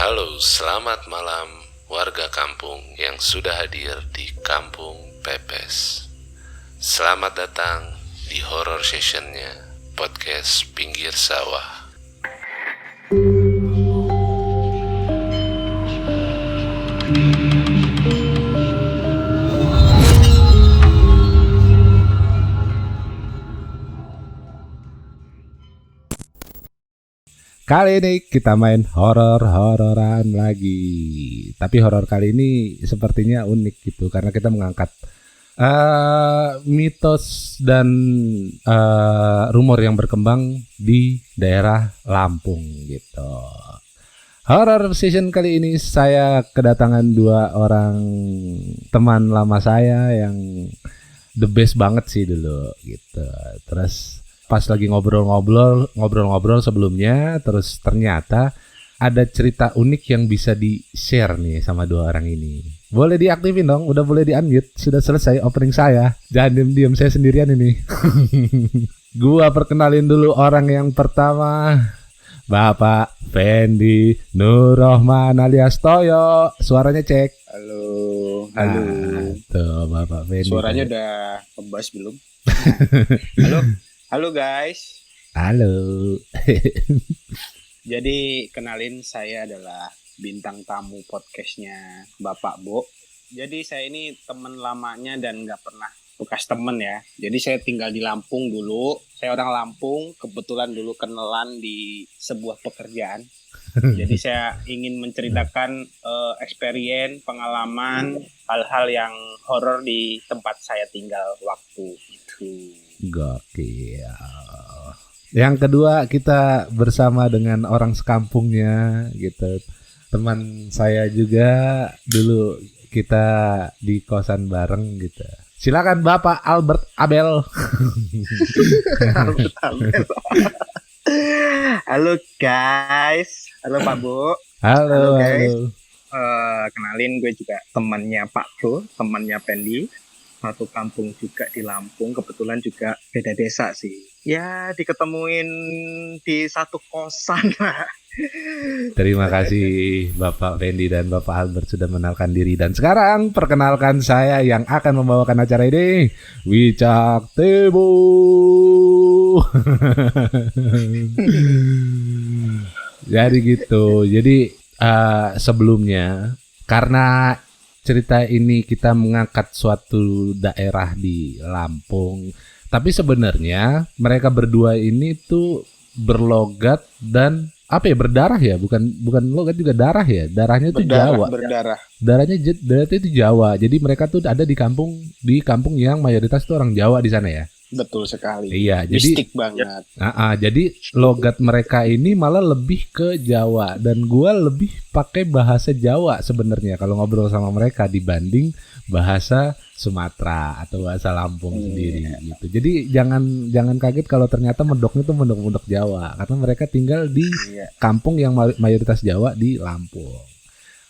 Halo, selamat malam warga kampung yang sudah hadir di Kampung Pepes. Selamat datang di horror sessionnya podcast Pinggir Sawah. Kali ini kita main horor-hororan lagi. Tapi horor kali ini sepertinya unik gitu karena kita mengangkat mitos dan rumor yang berkembang di daerah Lampung gitu. Horror season kali ini saya kedatangan dua orang teman lama saya yang the best banget sih dulu gitu. Terus pas lagi ngobrol-ngobrol sebelumnya, terus ternyata ada cerita unik yang bisa di-share nih sama dua orang ini. Boleh diaktifin dong, udah boleh di-unmute. Sudah selesai opening saya. Jangan diem-diem, saya sendirian ini. Gua perkenalin dulu orang yang pertama. Bapak Fendi Nurrohman alias Toyo. Suaranya cek. Halo. Nah, tuh Bapak Fendi. Suaranya udah kebas belum? Halo guys. Halo. Jadi kenalin, saya adalah bintang tamu podcastnya Bapak Bo. Jadi saya ini teman lamanya dan nggak pernah bekas temen ya. Jadi saya tinggal di Lampung dulu. Saya orang Lampung, kebetulan dulu kenalan di sebuah pekerjaan. Jadi saya ingin menceritakan experience, pengalaman, hal-hal yang horor di tempat saya tinggal waktu itu. Gokil. Yang kedua kita bersama dengan orang sekampungnya gitu. Teman saya juga dulu kita di kosan bareng gitu. Silakan Bapak Albert Abel. Halo guys. Halo Pak Bu. Halo guys. halo. Kenalin, gue juga temannya Pak Bro, temannya Pendi. Satu kampung juga di Lampung, kebetulan juga beda desa sih. Ya, diketemuin di satu kosan lah. Terima kasih Bapak Fendi dan Bapak Albert sudah mengenalkan diri. Dan sekarang perkenalkan saya yang akan membawakan acara ini, Wicak Tebu. Jadi gitu. Jadi sebelumnya karena cerita ini kita mengangkat suatu daerah di Lampung. Tapi sebenarnya mereka berdua ini tuh berlogat dan berdarah ya, bukan logat juga darah ya. Darahnya itu Jawa. Berdarah. Darahnya itu Jawa. Jadi mereka tuh ada di kampung yang mayoritas tuh orang Jawa di sana ya. Betul sekali. Iya, mistik banget. Jadi logat mereka ini malah lebih ke Jawa dan gua lebih pakai bahasa Jawa sebenarnya kalau ngobrol sama mereka dibanding bahasa Sumatera atau bahasa Lampung sendiri gitu. Jadi jangan kaget kalau ternyata medoknya tuh medok Jawa karena mereka tinggal di kampung yang mayoritas Jawa di Lampung.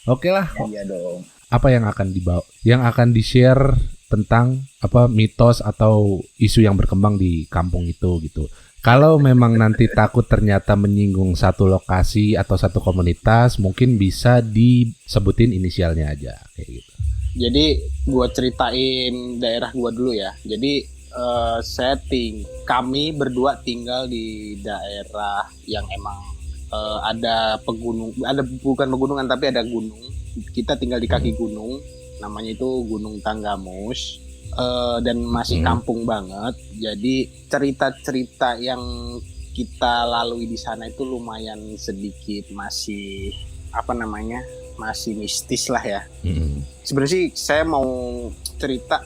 Oke lah. Iya dong. Apa yang akan dibawa? Yang akan di-share tentang mitos atau isu yang berkembang di kampung itu gitu. Kalau memang nanti takut ternyata menyinggung satu lokasi atau satu komunitas, mungkin bisa disebutin inisialnya aja kayak gitu. Jadi gua ceritain daerah gua dulu ya. Jadi kami berdua tinggal di daerah yang emang ada bukan pegunungan tapi ada gunung. Kita tinggal di kaki gunung. Namanya itu Gunung Tanggamus, dan masih kampung banget. Jadi cerita-cerita yang kita lalui di sana itu lumayan sedikit masih masih mistis lah ya. Sebenarnya sih saya mau cerita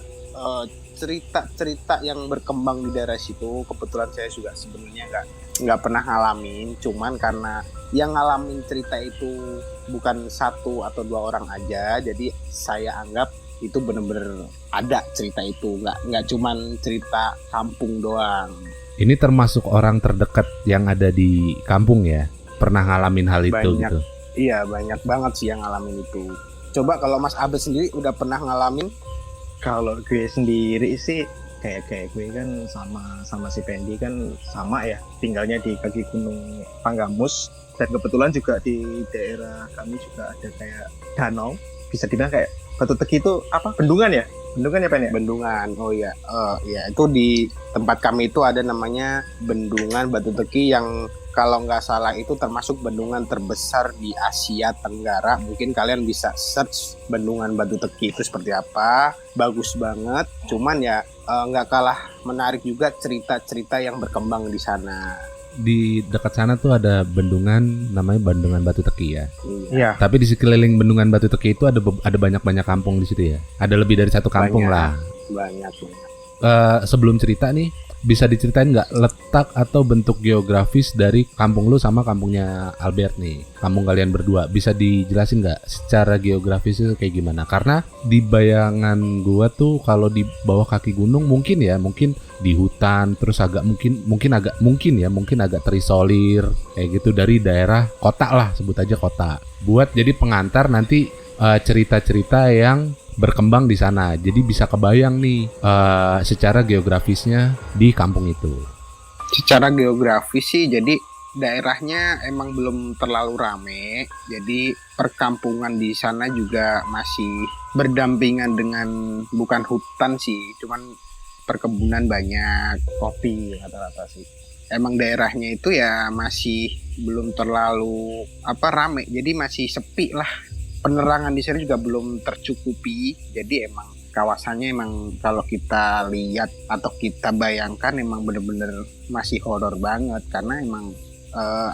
yang berkembang di daerah situ. Kebetulan saya juga sebenarnya nggak pernah ngalamin, cuman karena yang ngalamin cerita itu bukan satu atau dua orang aja, jadi saya anggap itu benar-benar ada cerita itu, nggak cuman cerita kampung doang. Ini termasuk orang terdekat yang ada di kampung ya, pernah ngalamin hal itu gitu. Iya, banyak banget sih yang ngalamin itu. Coba kalau Mas Abel sendiri udah pernah ngalamin? Kalau gue sendiri sih kayak gue kan sama si Pendi kan sama ya, tinggalnya di kaki Gunung Tanggamus. Dan kebetulan juga di daerah kami juga ada kayak danau, bisa dibilang kayak Batu Tegi itu apa? Bendungan ya? Bendungan ya Pen ya? Bendungan. Oh iya, ya itu di tempat kami itu ada namanya Bendungan Batu Tegi yang kalau nggak salah itu termasuk bendungan terbesar di Asia Tenggara. Mungkin kalian bisa search Bendungan Batu Tegi itu seperti apa. Bagus banget. Cuman ya nggak kalah menarik juga cerita-cerita yang berkembang di sana. Di dekat sana tuh ada bendungan namanya Bendungan Batu Teki ya. Iya. Tapi di sekeliling Bendungan Batu Teki itu ada banyak-banyak kampung di situ ya. Ada lebih dari satu kampung lah. Banyak. Sebelum cerita nih, bisa diceritain nggak letak atau bentuk geografis dari kampung lu sama kampungnya Albert nih, kampung kalian berdua? Bisa dijelasin nggak secara geografis itu kayak gimana? Karena di bayangan gua tuh kalau di bawah kaki gunung mungkin di hutan, terus mungkin agak terisolir kayak gitu dari daerah kota lah, sebut aja kota. Buat jadi pengantar nanti cerita-cerita yang berkembang di sana. Jadi bisa kebayang nih secara geografisnya di kampung itu. Secara geografis sih jadi daerahnya emang belum terlalu rame. Jadi perkampungan di sana juga masih berdampingan dengan bukan hutan sih, cuman perkebunan banyak, kopi rata-rata sih. Emang daerahnya itu ya masih belum terlalu rame. Jadi masih sepi lah. Penerangan di sana juga belum tercukupi, jadi emang kawasannya emang kalau kita lihat atau kita bayangkan emang bener-bener masih horor banget karena emang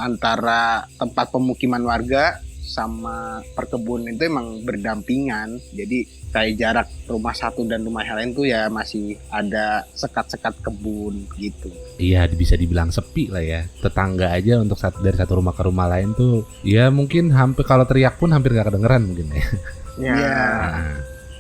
antara tempat pemukiman warga sama perkebunan itu emang berdampingan. Jadi kayak jarak rumah satu dan rumah yang lain tuh ya masih ada sekat-sekat kebun gitu. Iya, bisa dibilang sepi lah ya. Tetangga aja untuk dari satu rumah ke rumah lain tuh ya mungkin hampir, kalau teriak pun hampir gak kedengeran mungkin ya. Ya.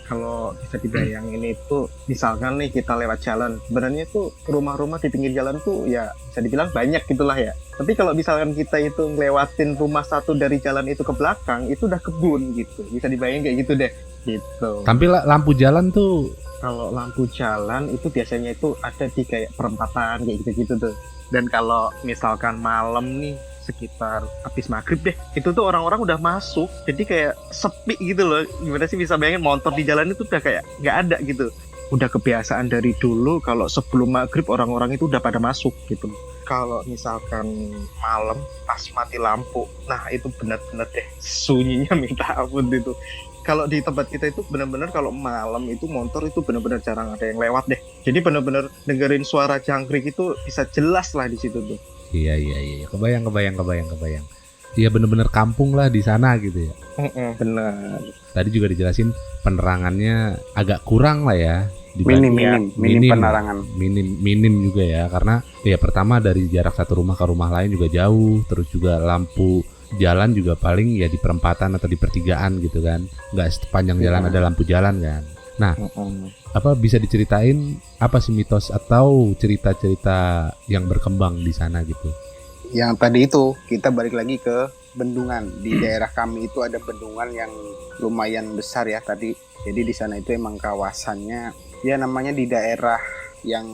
Kalau bisa dibayangin itu, misalkan nih kita lewat jalan, sebenarnya itu rumah-rumah di pinggir jalan tuh ya bisa dibilang banyak gitulah ya. Tapi kalau misalkan kita itu ngelewatin rumah satu dari jalan itu ke belakang, itu udah kebun gitu. Bisa dibayangin kayak gitu deh. Gitu. Tapi lampu jalan tuh, kalau lampu jalan itu biasanya itu ada di kayak perempatan kayak gitu-gitu tuh. Dan kalau misalkan malam nih sekitar habis maghrib deh, itu tuh orang-orang udah masuk, jadi kayak sepi gitu loh. Gimana sih bisa bayangin motor di jalan itu udah kayak nggak ada gitu. Udah kebiasaan dari dulu kalau sebelum maghrib orang-orang itu udah pada masuk gitu. Kalau misalkan malam pas mati lampu, nah itu benar-benar deh sunyinya minta ampun itu. Kalau di tempat kita itu benar-benar kalau malam itu motor itu benar-benar jarang ada yang lewat deh. Jadi benar-benar dengerin suara jangkrik itu bisa jelas lah di situ tuh. Iya. Kebayang. Iya bener-bener kampung lah di sana gitu ya. Bener. Tadi juga dijelasin penerangannya agak kurang lah ya. Minim penerangan. Minim juga ya, karena ya pertama dari jarak satu rumah ke rumah lain juga jauh, terus juga lampu jalan juga paling ya di perempatan atau di pertigaan gitu kan. Nggak sepanjang jalan ada lampu jalan kan. Nah, bisa diceritain apa sih mitos atau cerita-cerita yang berkembang di sana gitu? Yang tadi itu kita balik lagi ke bendungan. Di daerah kami itu ada bendungan yang lumayan besar ya tadi. Jadi di sana itu emang kawasannya ya namanya di daerah yang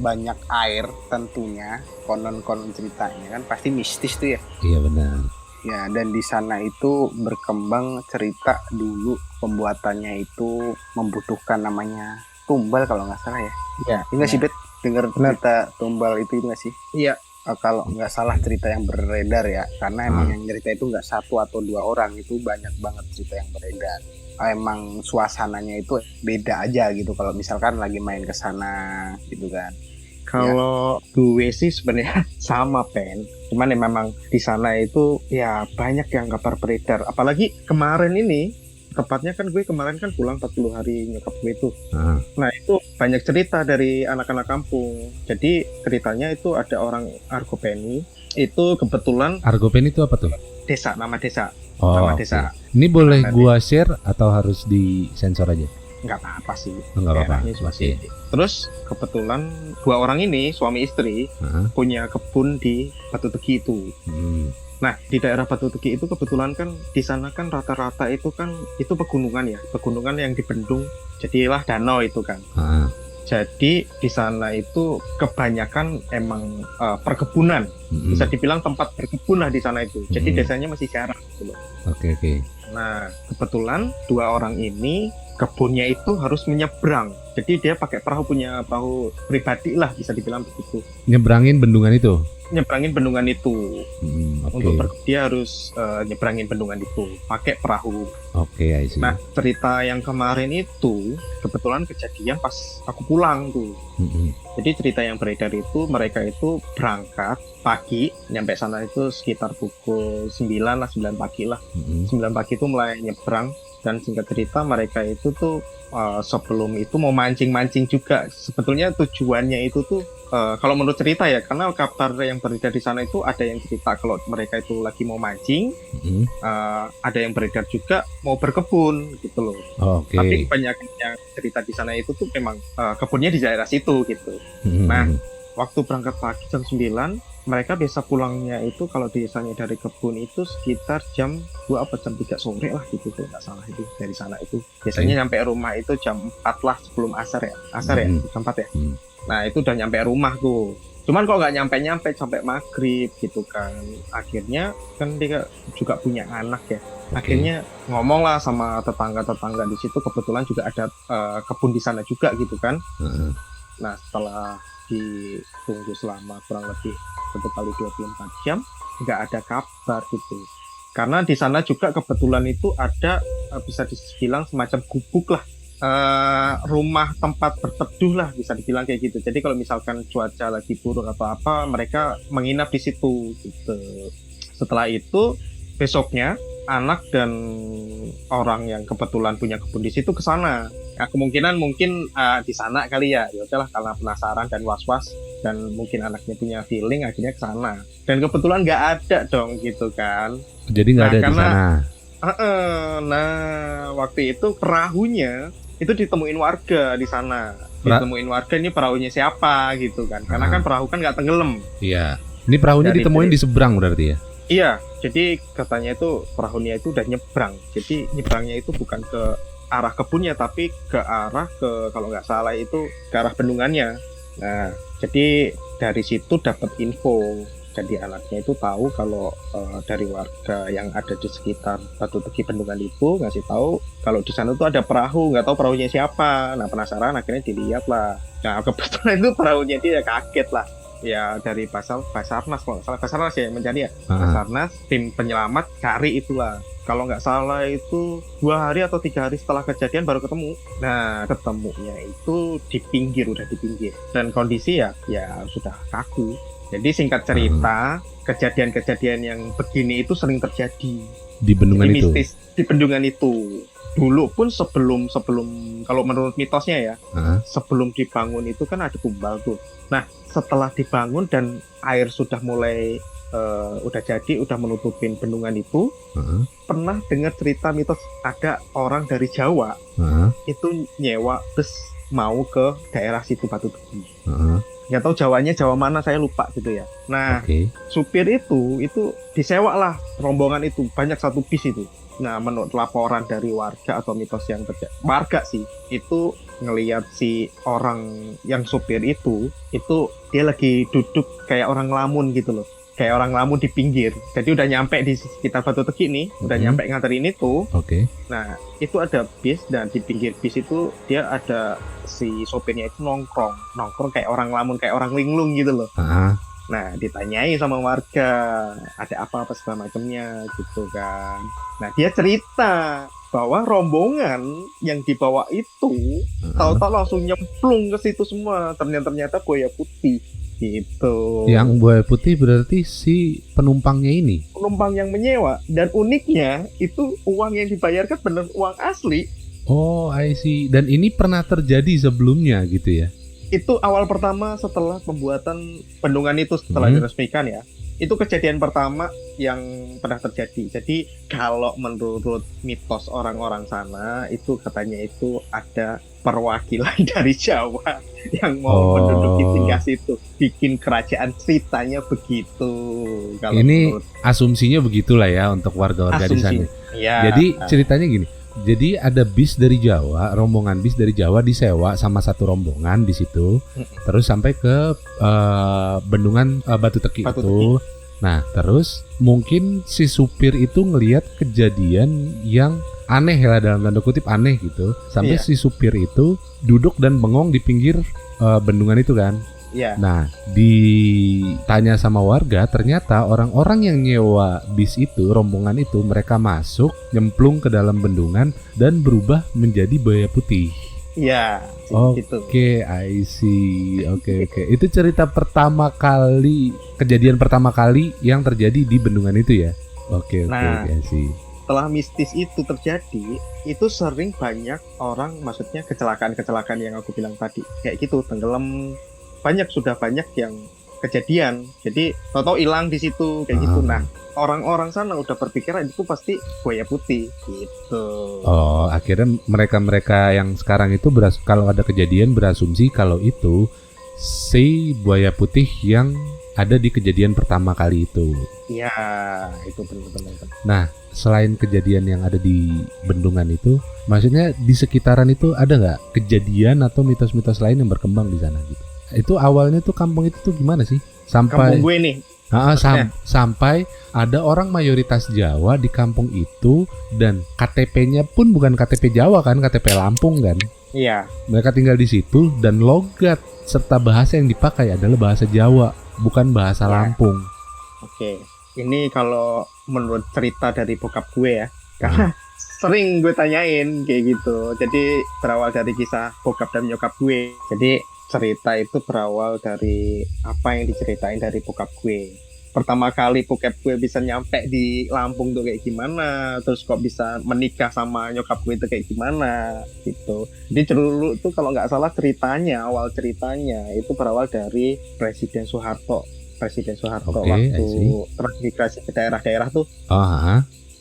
banyak air tentunya. Konon-konon ceritanya kan pasti mistis tuh ya. Iya benar. Ya, dan di sana itu berkembang cerita dulu pembuatannya itu membutuhkan namanya tumbal kalau nggak salah ya. Iya. Enggak sih Bet, dengar cerita tumbal itu nggak sih? Iya. Kalau nggak salah cerita yang beredar ya, karena emang yang cerita itu nggak satu atau dua orang, itu banyak banget cerita yang beredar. Emang suasananya itu beda aja gitu kalau misalkan lagi main ke sana gitu kan. Kalau gue sih sebenarnya sama Pen, cuman ya memang di sana itu ya banyak yang kabar beredar. Apalagi kemarin ini, tepatnya kan gue kemarin kan pulang 40 hari nyokap gue itu. Nah itu banyak cerita dari anak-anak kampung. Jadi ceritanya itu ada orang Argopeni, itu kebetulan. Argopeni itu apa tuh? Desa, nama desa. Nama desa. Ini boleh gua share atau harus disensor aja? Nggak apa-apa sih. Nggak apa-apa. Masih. Terus kebetulan dua orang ini suami istri punya kebun di Batu Tegi itu. Nah di daerah Batu Tegi itu kebetulan kan di sana kan rata-rata itu kan itu pegunungan ya, pegunungan yang dibendung jadilah danau itu kan. Jadi di sana itu kebanyakan emang perkebunan. Bisa dibilang tempat berkebun lah di sana itu. Jadi desanya masih jarang gitu loh. Oke. Nah, kebetulan 2 orang ini kebunnya itu harus menyeberang. Jadi dia pakai punya perahu pribadi lah, bisa dibilang begitu. Nyebrangin bendungan itu. Nyebrangin bendungan itu. Oke. Dia harus nyebrangin bendungan itu pakai perahu. Oke, I see. Nah, cerita yang kemarin itu kebetulan kejadian pas aku pulang tuh. Jadi cerita yang beredar itu mereka itu berangkat pagi, nyampe sana itu sekitar pukul 9 lah, 9 pagi lah. 9 pagi itu mulai nyebrang. Dan singkat cerita mereka itu tuh sebelum itu mau mancing-mancing juga. Sebetulnya tujuannya itu tuh kalau menurut cerita ya, karena kabar yang beredar di sana itu ada yang cerita kalau mereka itu lagi mau mancing, ada yang beredar juga mau berkebun gitu loh. Oke. Tapi kebanyakan yang cerita di sana itu tuh memang kebunnya di daerah situ gitu. Nah, waktu berangkat pagi jam 9, mereka biasa pulangnya itu kalau biasanya dari kebun itu sekitar jam 2 atau jam 3 sore lah gitu tuh, nggak salah itu dari sana itu. Biasanya nyampe rumah itu jam 4 lah sebelum asar ya, jam 4 ya. Nah itu udah nyampe rumah tuh. Cuman kok nggak nyampe sampai maghrib gitu kan. Akhirnya kan dia juga punya anak ya. Akhirnya ngomong lah sama tetangga-tetangga di situ, kebetulan juga ada kebun di sana juga gitu kan. Nah setelah ditunggu selama kurang lebih 1x24 jam nggak ada kabar gitu, karena di sana juga kebetulan itu ada bisa dibilang semacam gubuk lah, rumah tempat berteduh lah bisa dibilang kayak gitu. Jadi kalau misalkan cuaca lagi buruk atau apa, mereka menginap di situ gitu. Setelah itu besoknya anak dan orang yang kebetulan punya kebun di situ ke sana. Ya, kemungkinan mungkin di sana kali ya. Ya udahlah, karena penasaran dan was-was dan mungkin anaknya punya feeling, akhirnya ke sana. Dan kebetulan nggak ada dong gitu kan. Jadi nggak ada di sana. Nah, waktu itu perahunya itu ditemuin warga di sana. Ditemuin warga, ini perahunya siapa gitu kan. Karena kan perahu kan nggak tenggelam. Iya. Ini perahunya ditemuin di seberang berarti ya? Iya, jadi katanya itu perahunya itu udah nyebrang. Jadi nyebrangnya itu bukan ke arah kebunnya, tapi ke arah kalau nggak salah itu ke arah bendungannya. Nah, jadi dari situ dapat info. Jadi anaknya itu tahu kalau dari warga yang ada di sekitar Batu Tegi Bendungan itu ngasih tahu kalau di sana tuh ada perahu, nggak tahu perahunya siapa. Nah penasaran, akhirnya dilihat lah. Nah kebetulan itu perahunya dia kaget lah. Ya dari Basarnas kalau nggak salah, Basarnas ya yang mencari ya. Basarnas, tim penyelamat cari itulah. Kalau nggak salah itu 2 hari atau 3 hari setelah kejadian baru ketemu. Nah ketemunya itu udah di pinggir. Dan kondisi ya sudah kaku. Jadi singkat cerita, kejadian-kejadian yang begini itu sering terjadi di bendungan itu. Mistis di bendungan itu. Dulu pun sebelum kalau menurut mitosnya ya, sebelum dibangun itu kan ada tumbal tuh. Nah, setelah dibangun dan air sudah mulai udah menutupin bendungan itu, pernah dengar cerita mitos ada orang dari Jawa itu nyewa bus mau ke daerah situ Batu Tegi. Nggak tahu Jawanya Jawa mana, saya lupa gitu ya. Nah, supir itu disewa lah rombongan itu, banyak satu bis itu. Nah, menurut laporan dari warga atau mitos yang terjadi, warga sih itu ngelihat si orang yang supir itu dia lagi duduk kayak orang ngelamun gitu loh. Kayak orang ngelamun di pinggir. Jadi udah nyampe di sekitar Batu Tegi nih, udah nyampe nganterin itu. Nah, itu ada bis, dan di pinggir bis itu dia ada si sopirnya itu nongkrong kayak orang ngelamun, kayak orang linglung gitu loh. Nah, ditanyai sama warga, ada apa-apa segala macamnya gitu kan. Nah, dia cerita bahwa rombongan yang dibawa itu tahu-tahu langsung nyemplung ke situ semua. Ternyata buaya putih gitu. Yang buaya putih berarti si penumpangnya ini. Penumpang yang menyewa, dan uniknya itu uang yang dibayarkan benar uang asli. Oh, I see. Dan ini pernah terjadi sebelumnya gitu ya? Itu awal pertama setelah pembuatan bendungan itu, setelah diresmikan ya. Itu kejadian pertama yang pernah terjadi. Jadi kalau menurut mitos orang-orang sana itu katanya itu ada perwakilan dari Jawa yang mau menduduki tingkat situ, bikin kerajaan, ceritanya begitu. Kalau ini asumsinya begitulah ya untuk warga-warga di sana. Ya. Jadi ceritanya gini, Jadi ada bis dari Jawa, rombongan bis dari Jawa disewa sama satu rombongan di situ, terus sampai ke bendungan Batu Teki Batu itu. Nah, terus mungkin si supir itu ngelihat kejadian yang aneh lah, dalam tanda kutip aneh gitu, sampai Iya. si supir itu duduk dan bengong di pinggir bendungan itu kan. Iya. Nah, ditanya sama warga, ternyata orang-orang yang nyewa bis itu, rombongan itu, mereka masuk, nyemplung ke dalam bendungan dan berubah menjadi buaya putih. Iya, gitu. Oke, I see. Oke. Itu cerita pertama kali, kejadian pertama kali yang terjadi di bendungan itu ya. Oke, Nah. I see. Setelah mistis itu terjadi, itu sering banyak orang, maksudnya kecelakaan-kecelakaan yang aku bilang tadi, kayak gitu, tenggelam, sudah banyak yang kejadian. Jadi tahu-tahu hilang di situ kayak gitu. Nah, orang-orang sana udah berpikiran itu pasti buaya putih gitu. Oh, akhirnya mereka yang sekarang itu kalau ada kejadian berasumsi kalau itu si buaya putih yang ada di kejadian pertama kali itu. Iya, itu benar-benar. Nah, selain kejadian yang ada di bendungan itu, maksudnya di sekitaran itu ada nggak kejadian atau mitos-mitos lain yang berkembang di sana gitu? Itu awalnya tuh kampung itu tuh gimana sih? Kampung gue nih. Sampai ada orang mayoritas Jawa di kampung itu dan KTP-nya pun bukan KTP Jawa kan, KTP Lampung kan. Iya. Mereka tinggal di situ dan logat serta bahasa yang dipakai adalah bahasa Jawa, bukan bahasa Lampung. Oke. Ini kalau menurut cerita dari bokap gue ya, karena sering gue tanyain kayak gitu. Jadi berawal dari kisah bokap dan nyokap gue. Jadi cerita itu berawal dari apa yang diceritain dari bokap gue. Pertama kali bokap gue bisa nyampe di Lampung tuh kayak gimana, terus kok bisa menikah sama nyokap gue itu kayak gimana gitu. Jadi dulu tuh kalau nggak salah awal ceritanya itu berawal dari Presiden Soeharto Oke, waktu I see. transmigrasi ke daerah-daerah tuh.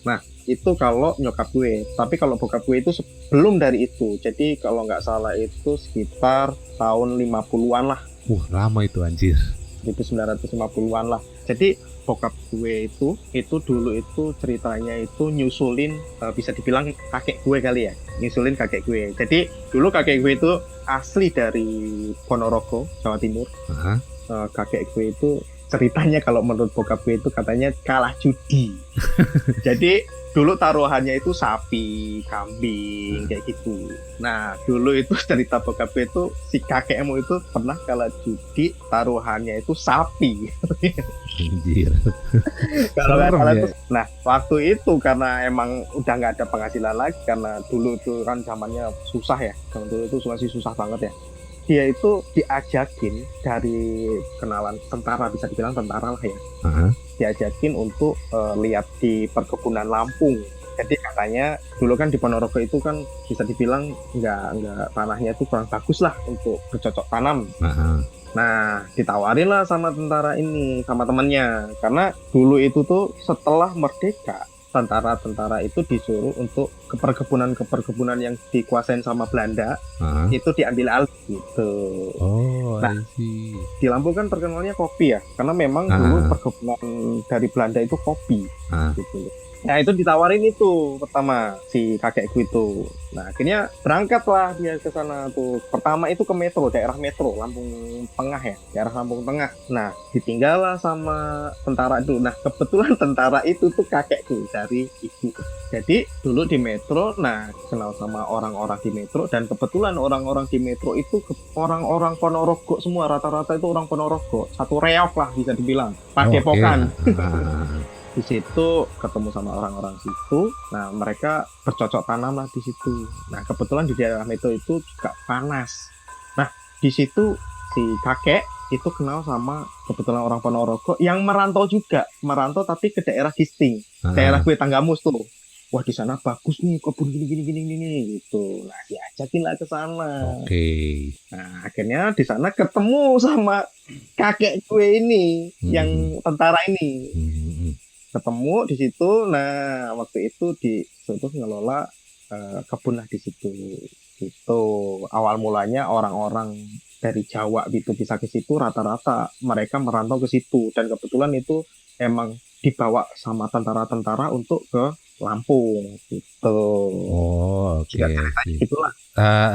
Nah, itu kalau nyokap gue. Tapi kalau bokap gue itu sebelum dari itu. Jadi kalau nggak salah itu sekitar tahun 50-an lah. Lama itu anjir. 1950-an lah. Jadi bokap gue itu dulu itu ceritanya itu nyusulin, bisa dibilang kakek gue kali ya. Nyusulin kakek gue. Jadi dulu kakek gue itu asli dari Ponorogo, Jawa Timur. Kakek gue itu ceritanya kalau menurut bokap gue itu katanya kalah judi. Jadi dulu taruhannya itu sapi, kambing, kayak gitu. Nah, dulu itu cerita bokap gue itu si kakekmu itu pernah kalah judi, taruhannya itu sapi. Anjir. Kalau nggak Serem salah ya. tuh. Nah, waktu itu karena emang udah nggak ada penghasilan lagi, karena dulu itu kan zamannya susah ya. Zaman dulu itu masih susah banget ya. Dia itu diajakin dari kenalan tentara, bisa dibilang tentara lah ya. Diajakin untuk lihat di perkebunan Lampung. Jadi katanya dulu kan di Ponorogo itu kan bisa dibilang nggak tanahnya itu kurang bagus lah untuk bercocok tanam. Nah, ditawarin lah sama tentara ini, sama temannya. Karena dulu itu tuh setelah merdeka, tentara-tentara itu disuruh untuk ke perkebunan yang dikuasain sama Belanda, itu diambil alih gitu. Nah, I see. di Lampung kan terkenalnya kopi ya, karena memang dulu perkebunan dari Belanda itu kopi gitu. Nah, itu ditawarin itu pertama si kakekku itu. Nah, akhirnya berangkatlah dia ke sana tuh. Pertama itu ke daerah metro Lampung Tengah ya, daerah Lampung Tengah. Nah, ditinggal lah sama tentara itu. Nah, kebetulan tentara itu tuh kakekku dari ibu. Jadi dulu di metro, nah kenal sama orang-orang di metro, dan kebetulan orang-orang di metro itu orang-orang Ponorogo semua, rata-rata itu orang Ponorogo. Satu reok lah bisa dibilang, padepokan. Di situ ketemu sama orang-orang situ. Nah, mereka bercocok tanam lah di situ. Nah, kebetulan di daerah metro itu juga panas. Nah, di situ si kakek itu kenal sama kebetulan orang Ponorogo yang merantau tapi ke daerah Gisting, daerah gue Tanggamus tuh. Wah, di sana bagus nih, kebun gini gitu. Nah, diajakin lah ke sana. Nah, akhirnya di sana ketemu sama kakek gue ini, yang tentara ini. Ketemu di situ. Nah, waktu itu di situ ngelola kebun lah di situ. Itu awal mulanya orang-orang dari Jawa gitu bisa ke situ, rata-rata mereka merantau ke situ, dan kebetulan itu emang dibawa sama tentara-tentara untuk ke Lampung gitu. Oh, oke. Itulah.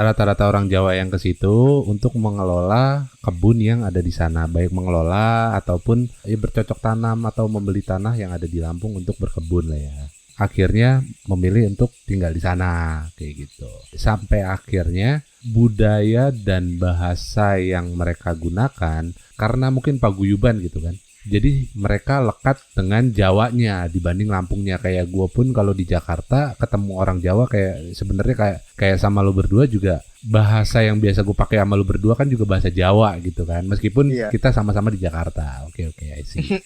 Rata-rata orang Jawa yang ke situ untuk mengelola kebun yang ada di sana, baik mengelola ataupun bercocok tanam atau membeli tanah yang ada di Lampung untuk berkebun lah ya. Akhirnya memilih untuk tinggal di sana kayak gitu. Sampai akhirnya budaya dan bahasa yang mereka gunakan karena mungkin paguyuban gitu kan. Jadi mereka lekat dengan Jawanya dibanding Lampungnya. Kayak gue pun kalau di Jakarta ketemu orang Jawa kayak sebenarnya kayak sama lo berdua juga bahasa yang biasa gue pakai sama lo berdua kan juga bahasa Jawa gitu kan. Meskipun kita sama-sama di Jakarta. Oke, I see.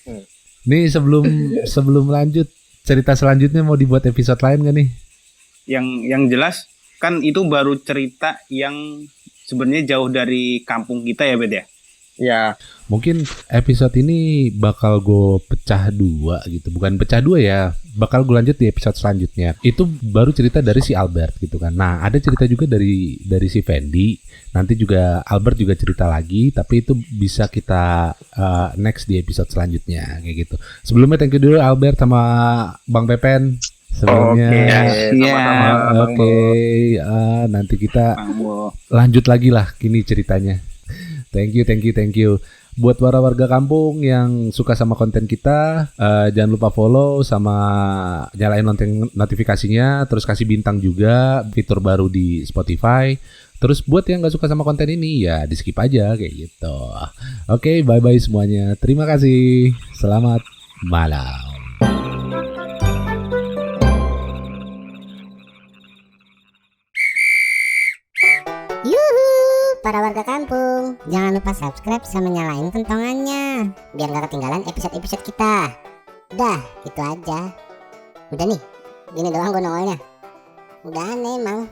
Nih sebelum lanjut cerita selanjutnya mau dibuat episode lain gak nih? Yang jelas kan itu baru cerita yang sebenarnya jauh dari kampung kita ya, Bed ya. Ya, mungkin episode ini bakal gue pecah dua gitu. Bukan pecah dua ya, bakal gue lanjut di episode selanjutnya. Itu baru cerita dari si Albert gitu kan. Nah, ada cerita juga dari si Fendi. Nanti juga Albert juga cerita lagi, tapi itu bisa kita next di episode selanjutnya kayak gitu. Sebelumnya thank you dulu Albert sama Bang Pepen. Sebelumnya nanti kita lanjut lagi lah kini ceritanya. Thank you. Buat para warga kampung yang suka sama konten kita, jangan lupa follow sama nyalain lonceng notifikasinya, terus kasih bintang juga, fitur baru di Spotify. Terus buat yang gak suka sama konten ini, ya di skip aja kayak gitu. Oke, bye-bye semuanya. Terima kasih. Selamat malam. Para warga kampung, jangan lupa subscribe sama nyalain kentongannya biar gak ketinggalan episode-episode kita. Udah, itu aja. Udah nih, gini doang gue nongolnya. Udah aneh emang.